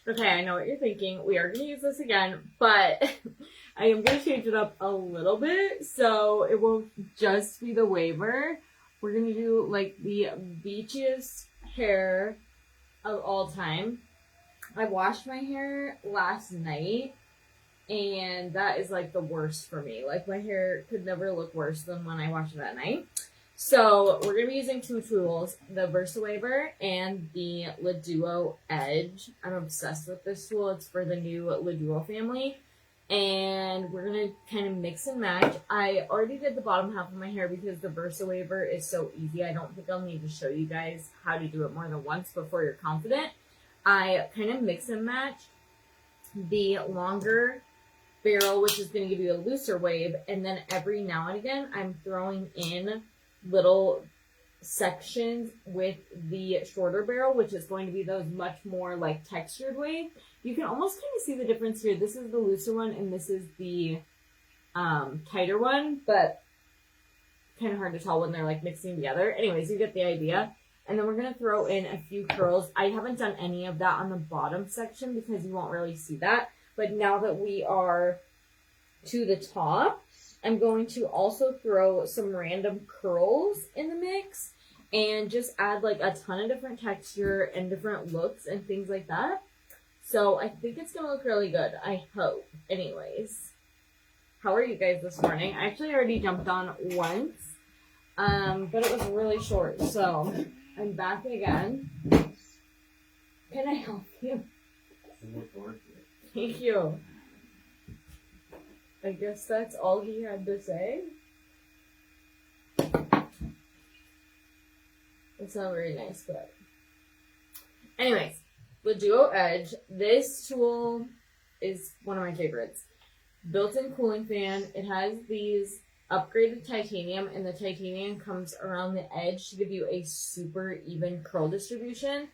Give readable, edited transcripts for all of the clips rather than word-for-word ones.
Okay, I know what you're thinking. We are going to use this again, but I am going to change it up a little bit, so it won't just be the waver. We're going to do, like, the beachiest hair of all time. I washed my hair last night, and that is, like, the worst for me. Like, my hair could never look worse than when I washed it at night. So we're going to be using two tools, the VersaWaver and the Duo Edge. I'm obsessed with this tool. It's for the new Duo family. And we're going to kind of mix and match. I already did the bottom half of my hair because the VersaWaver is so easy. I don't think I'll need to show you guys how to do it more than once before you're confident. I kind of mix and match the longer barrel, which is going to give you a looser wave. And then every now and again, I'm throwing in little sections with the shorter barrel, which is going to be those much more like textured wave. You can almost kind of see the difference here. This is the looser one and this is the tighter one, but kind of hard to tell when they're like mixing together. Anyways, you get the idea. And then we're going to throw in a few curls. I haven't done any of that on the bottom section because you won't really see that. But now that we are to the top, I'm going to also throw some random curls in the mix and just add like a ton of different texture and different looks and things like that. So I think it's going to look really good. I hope. Anyways, how are you guys this morning? I actually already jumped on once, but it was really short. So I'm back again. Can I help you? Thank you. I guess that's all he had to say. It's not very nice, but anyways, the Duo Edge. This tool is one of my favorites. Built-in cooling fan. It has these upgraded titanium, and the titanium comes around the edge to give you a super even curl distribution.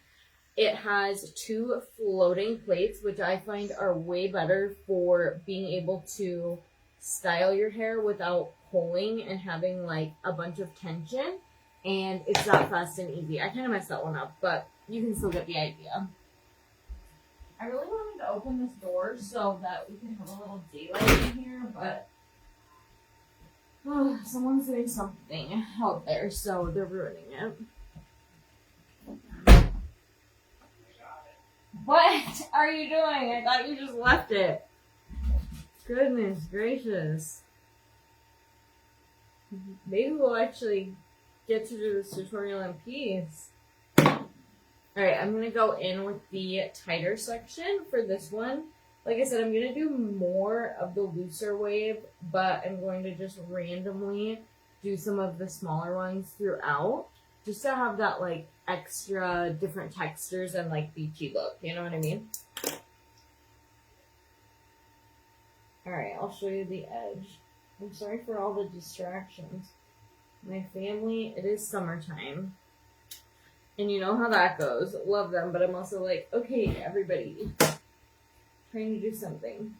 It has two floating plates, which I find are way better for being able to style your hair without pulling and having like a bunch of tension. And it's that fast and easy. I kind of messed that one up, but you can still get the idea. I really wanted to open this door so that we can have a little daylight in here, but someone's doing something out there, so they're ruining it. What are you doing? I thought you just left it. Goodness gracious. Maybe we'll actually get to do this tutorial in peace. Alright, I'm going to go in with the tighter section for this one. Like I said, I'm going to do more of the looser wave, but I'm going to just randomly do some of the smaller ones throughout. Just to have that, like, extra different textures and, like, beachy look. You know what I mean? Alright, I'll show you the edge. I'm sorry for all the distractions. My family, it is summertime. And you know how that goes. Love them, but I'm also like, okay, everybody. Trying to do something.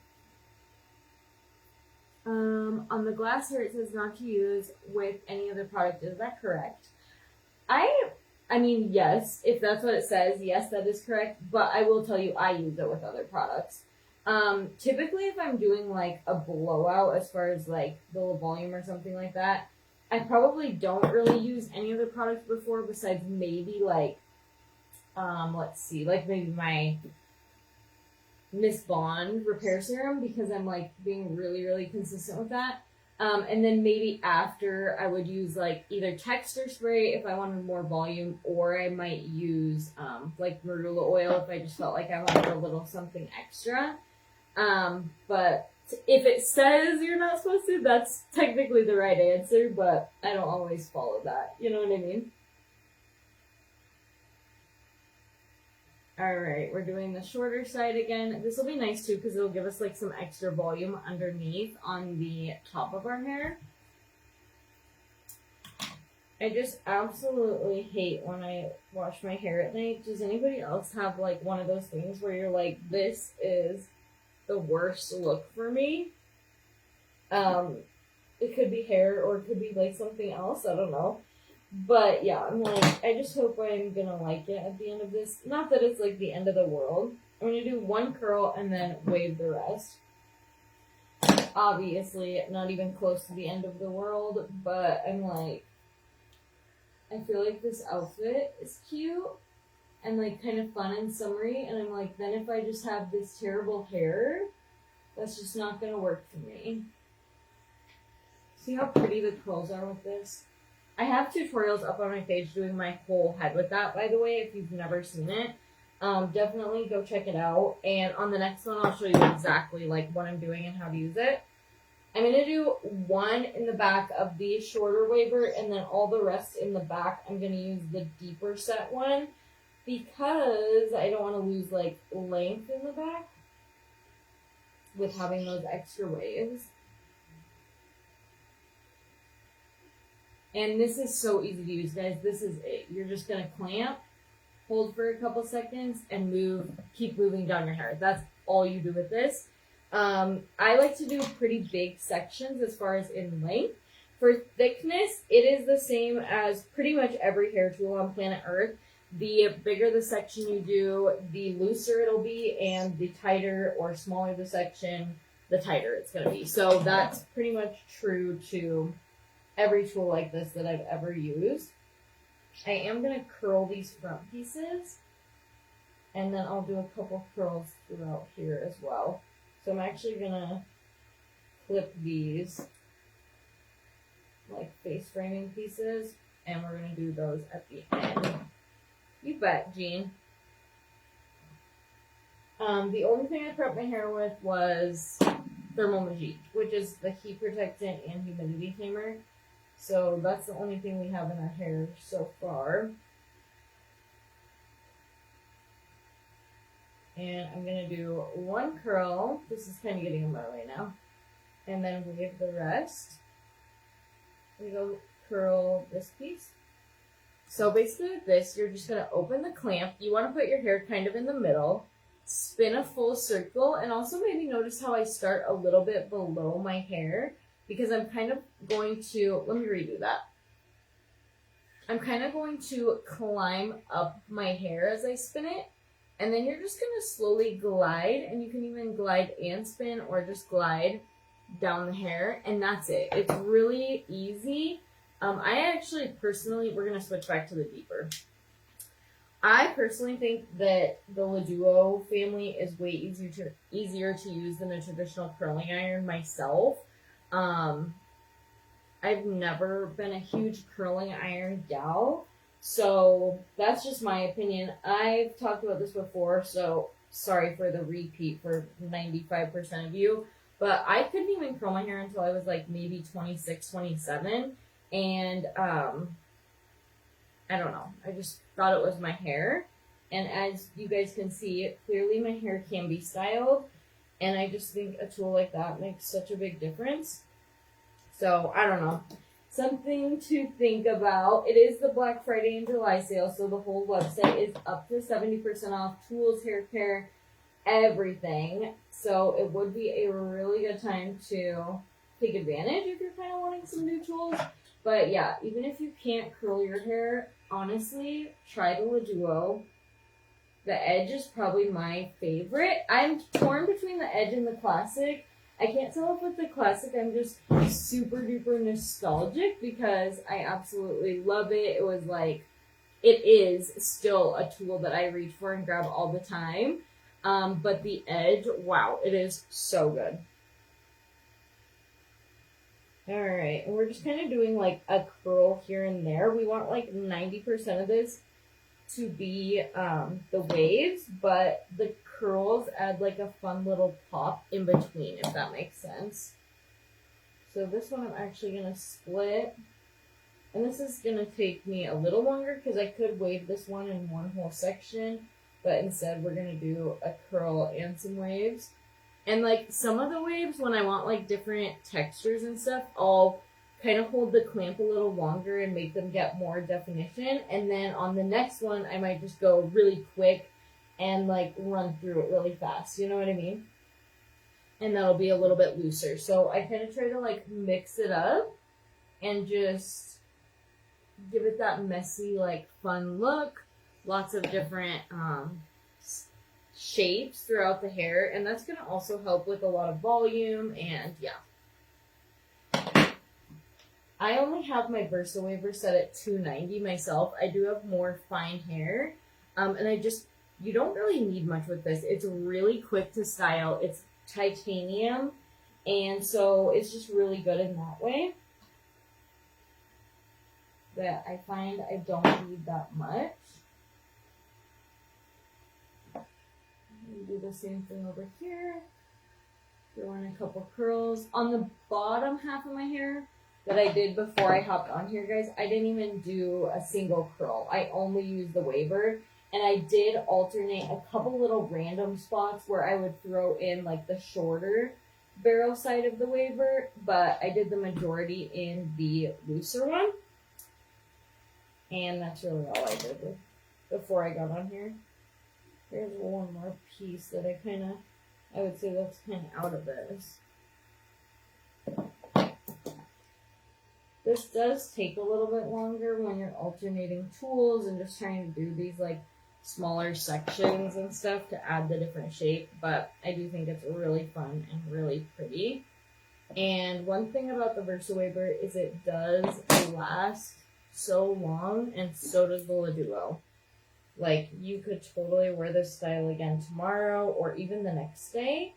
On the glass here, it says not to use with any other product. Is that correct? I mean, yes, if that's what it says, yes, that is correct. But I will tell you, I use it with other products. Typically, if I'm doing like a blowout as far as like the volume or something like that, I probably don't really use any other products before besides maybe like, let's see, like maybe my Miss Bond repair serum because I'm like being really, really consistent with that. And then maybe after I would use like either texture spray if I wanted more volume, or I might use like marula oil if I just felt like I wanted a little something extra. But if it says you're not supposed to, that's technically the right answer, but I don't always follow that. You know what I mean? Alright, we're doing the shorter side again. This will be nice too because it'll give us like some extra volume underneath on the top of our hair. I just absolutely hate when I wash my hair at night. Does anybody else have like one of those things where you're like, this is the worst look for me? It could be hair or it could be like something else. I don't know. But yeah, I'm like, I just hope I'm gonna like it at the end of this. Not that it's like the end of the world, I'm going to do one curl and then wave the rest. Obviously, not even close to the end of the world, but I'm like, I feel like this outfit is cute and like kind of fun and summery, and I'm like, then if I just have this terrible hair, that's just not going to work for me. See how pretty the curls are with this? I have tutorials up on my page doing my whole head with that, by the way, if you've never seen it. Definitely go check it out. And on the next one, I'll show you exactly like what I'm doing and how to use it. I'm going to do one in the back of the shorter waver, and then all the rest in the back, I'm going to use the deeper set one because I don't want to lose like length in the back with having those extra waves. And this is so easy to use, guys. This is it. You're just going to clamp, hold for a couple seconds, and move. Keep moving down your hair. That's all you do with this. I like to do pretty big sections as far as in length. For thickness, it is the same as pretty much every hair tool on planet Earth. The bigger the section you do, the looser it'll be, and the tighter or smaller the section, the tighter it's going to be. So that's pretty much true to every tool like this that I've ever used. I am going to curl these front pieces, and then I'll do a couple curls throughout here as well. So I'm actually going to clip these like face framing pieces, and we're going to do those at the end. You bet, Jean. The only thing I prepped my hair with was Thermal Magique, which is the heat protectant and humidity tamer. So that's the only thing we have in our hair so far. And I'm going to do one curl. This is kind of getting in my way now. And then wave the rest. We go curl this piece. So basically with this, you're just going to open the clamp. You want to put your hair kind of in the middle. Spin a full circle. And also maybe notice how I start a little bit below my hair. Because I'm kind of going to, let me redo that. I'm kind of going to climb up my hair as I spin it. And then you're just going to slowly glide, and you can even glide and spin or just glide down the hair, and that's it. It's really easy. I actually personally, we're going to switch back to the deeper. I personally think that the Laduo family is way easier to use than a traditional curling iron myself. I've never been a huge curling iron gal. So that's just my opinion. I've talked about this before, so sorry for the repeat for 95% of you. But I couldn't even curl my hair until I was like maybe 26, 27. And I don't know. I just thought it was my hair. And as you guys can see, clearly my hair can be styled. And I just think a tool like that makes such a big difference. So I don't know. Something to think about. It is the Black Friday and July sale, so the whole website is up to 70% off. Tools, hair care, everything. So it would be a really good time to take advantage if you're kind of wanting some new tools. But yeah, even if you can't curl your hair, honestly, try the Laduo. The Edge is probably my favorite. I'm torn between the Edge and the Classic. I can't tell if with the Classic I'm just super duper nostalgic because I absolutely love it. It was like, it is still a tool that I reach for and grab all the time. But the Edge, wow, it is so good. Alright, and we're just kind of doing like a curl here and there. We want like 90% of this to be the waves, but the curls add like a fun little pop in between, if that makes sense. So this one I'm actually going to split. And this is going to take me a little longer because I could wave this one in one whole section. But instead we're going to do a curl and some waves. And like some of the waves, when I want like different textures and stuff, I'll kind of hold the clamp a little longer and make them get more definition. And then on the next one, I might just go really quick and like run through it really fast. You know what I mean? And that'll be a little bit looser. So I kind of try to like mix it up and just give it that messy, like fun look. Lots of different shapes throughout the hair, and that's going to also help with a lot of volume. And yeah, I only have my Versa Waver set at 290 myself. I do have more fine hair, and you don't really need much with this. It's really quick to style. It's titanium, and so it's just really good in that way. That I find I don't need that much. Do the same thing over here. Throw in a couple curls. On the bottom half of my hair that I did before I hopped on here, guys, I didn't even do a single curl. I only used the waver. And I did alternate a couple little random spots where I would throw in like the shorter barrel side of the waver, but I did the majority in the looser one. And that's really all I did before I got on here. There's one more piece that I would say that's kind of out of this. This does take a little bit longer when you're alternating tools and just trying to do these like smaller sections and stuff to add the different shape, but I do think it's really fun and really pretty. And one thing about the Versa Waver is it does last so long, and so does the Duo. Like, you could totally wear this style again tomorrow or even the next day.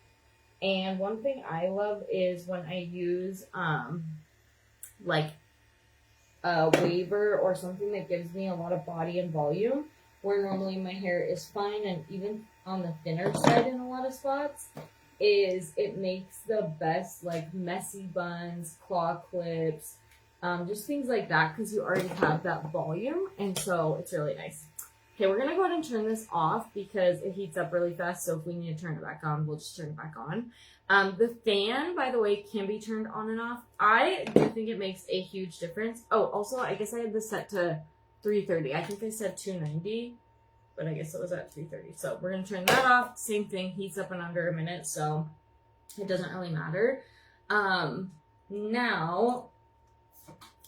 And one thing I love is when I use like a waver or something that gives me a lot of body and volume, where normally my hair is fine and even on the thinner side in a lot of spots, is it makes the best like messy buns, claw clips, just things like that, because you already have that volume, and so it's really nice. Okay, we're going to go ahead and turn this off because it heats up really fast, so if we need to turn it back on, we'll just turn it back on. The fan, by the way, can be turned on and off. I do think it makes a huge difference. Oh, also, I guess I had this set to 330. I think I said 290, but I guess it was at 330. So we're going to turn that off. Same thing, heats up in under a minute, so it doesn't really matter. Now,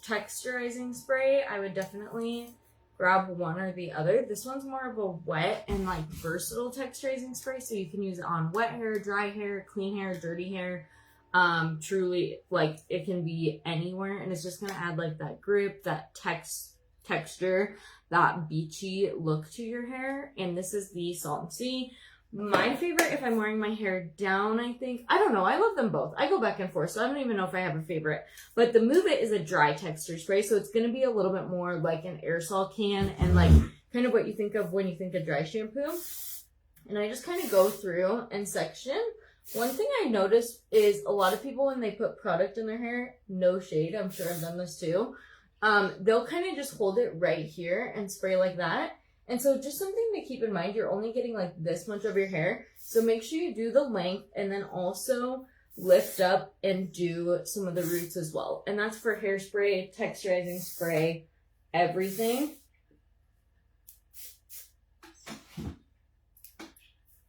texturizing spray, I would definitely grab one or the other. This one's more of a wet and like versatile texturizing spray, so you can use it on wet hair, dry hair, clean hair, dirty hair. Truly, like, it can be anywhere, and it's just gonna add like that grip, that texture, that beachy look to your hair. And this is the Salt and Sea. My favorite, if I'm wearing my hair down, I think, I don't know, I love them both. I go back and forth, so I don't even know if I have a favorite. But the Move It is a dry texture spray, so it's going to be a little bit more like an aerosol can and like kind of what you think of when you think of dry shampoo. And I just kind of go through and section. One thing I noticed is a lot of people, when they put product in their hair, no shade, I'm sure I've done this too, they'll kind of just hold it right here and spray like that. And so just something to keep in mind, you're only getting like this much of your hair. So make sure you do the length and then also lift up and do some of the roots as well. And that's for hairspray, texturizing spray, everything.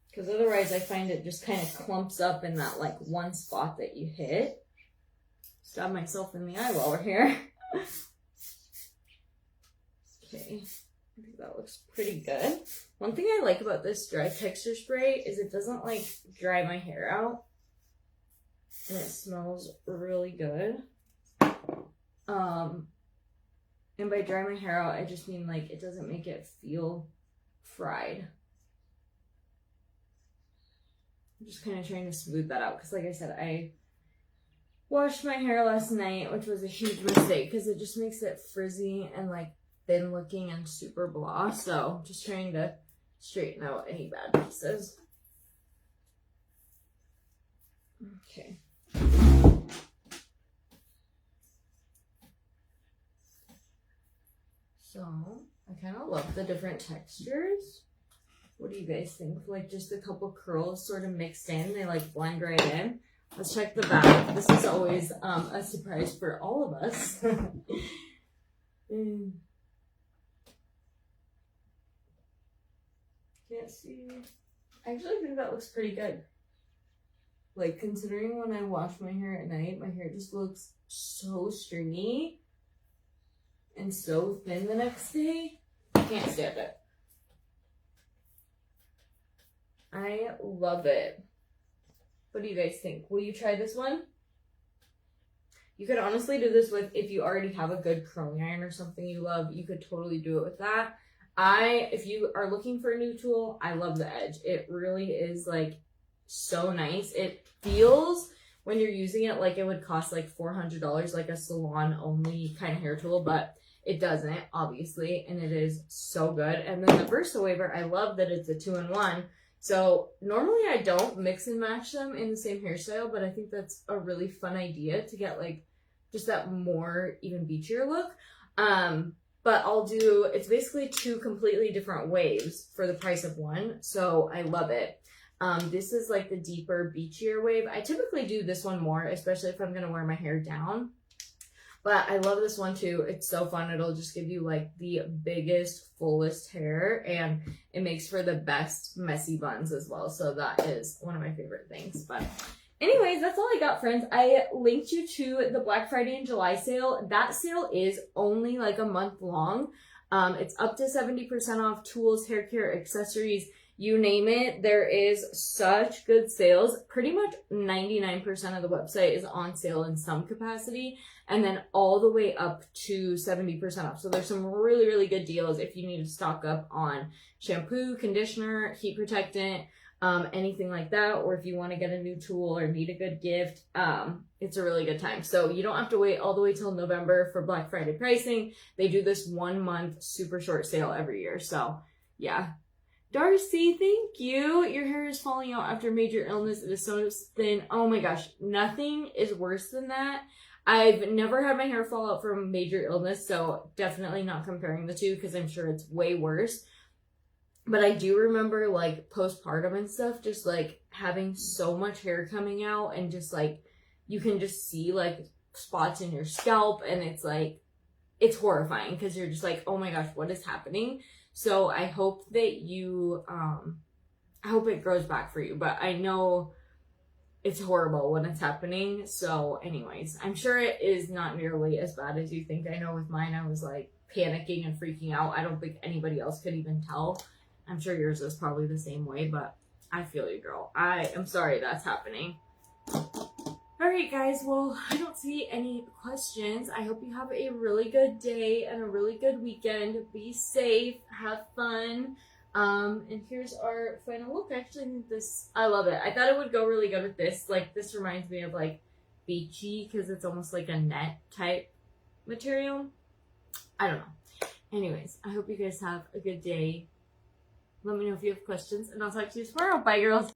Because otherwise I find it just kind of clumps up in that like one spot that you hit. Stab myself in the eye while we're here. Okay. I think that looks pretty good. One thing I like about this dry texture spray is it doesn't like dry my hair out, and it smells really good. And by dry my hair out, I just mean like it doesn't make it feel fried. I'm just kind of trying to smooth that out because, like I said, I washed my hair last night, which was a huge mistake because it just makes it frizzy and like thin looking and super blah. So just trying to straighten out any bad pieces. Okay. So I kind of love the different textures. What do you guys think? Like just a couple curls sort of mixed in, they like blend right in. Let's check the back. This is always a surprise for all of us. Can't see. I actually think that looks pretty good. Like, considering when I wash my hair at night, my hair just looks so stringy and so thin the next day. I can't stand it. I love it. What do you guys think? Will you try this one? You could honestly do this with, if you already have a good curling iron or something you love, you could totally do it with that. If you are looking for a new tool, I love the Edge. It really is like so nice. It feels, when you're using it, like it would cost like $400, like a salon only kind of hair tool, but it doesn't, obviously, and it is so good. And then the Versa Waver, I love that it's a 2-in-1. So normally I don't mix and match them in the same hairstyle, but I think that's a really fun idea to get like just that more even beachier look. But it's basically 2 completely different waves for the price of one. So I love it. This is like the deeper, beachier wave. I typically do this one more, especially if I'm going to wear my hair down. But I love this one too. It's so fun. It'll just give you like the biggest, fullest hair, and it makes for the best messy buns as well. So that is one of my favorite things. But anyways, that's all I got, friends. I linked you to the Black Friday and July sale. That sale is only like a month long. It's up to 70% off tools, hair care, accessories, you name it. There is such good sales. Pretty much 99% of the website is on sale in some capacity, and then all the way up to 70% off. So there's some really, really good deals if you need to stock up on shampoo, conditioner, heat protectant, anything like that, or if you want to get a new tool or need a good gift, it's a really good time. So you don't have to wait all the way till November for Black Friday pricing. They do this 1 month super short sale every year. So yeah. Darcy, thank you. Your hair is falling out after major illness. It is so thin. Oh my gosh, nothing is worse than that. I've never had my hair fall out from major illness, so definitely not comparing the two because I'm sure it's way worse. But I do remember like postpartum and stuff, just like having so much hair coming out, and just like you can just see like spots in your scalp, and it's like, it's horrifying because you're just like, oh my gosh, what is happening? So I hope that you, I hope it grows back for you, but I know it's horrible when it's happening. So anyways, I'm sure it is not nearly as bad as you think. I know with mine, I was like panicking and freaking out. I don't think anybody else could even tell. I'm sure yours is probably the same way, but I feel you, girl. I am sorry that's happening. Alright guys, well, I don't see any questions. I hope you have a really good day and a really good weekend. Be safe, have fun. And here's our final look. Actually, I think I love it. I thought it would go really good with this. Like, this reminds me of like beachy because it's almost like a net type material. I don't know. Anyways, I hope you guys have a good day. Let me know if you have questions, and I'll talk to you tomorrow. Bye, girls.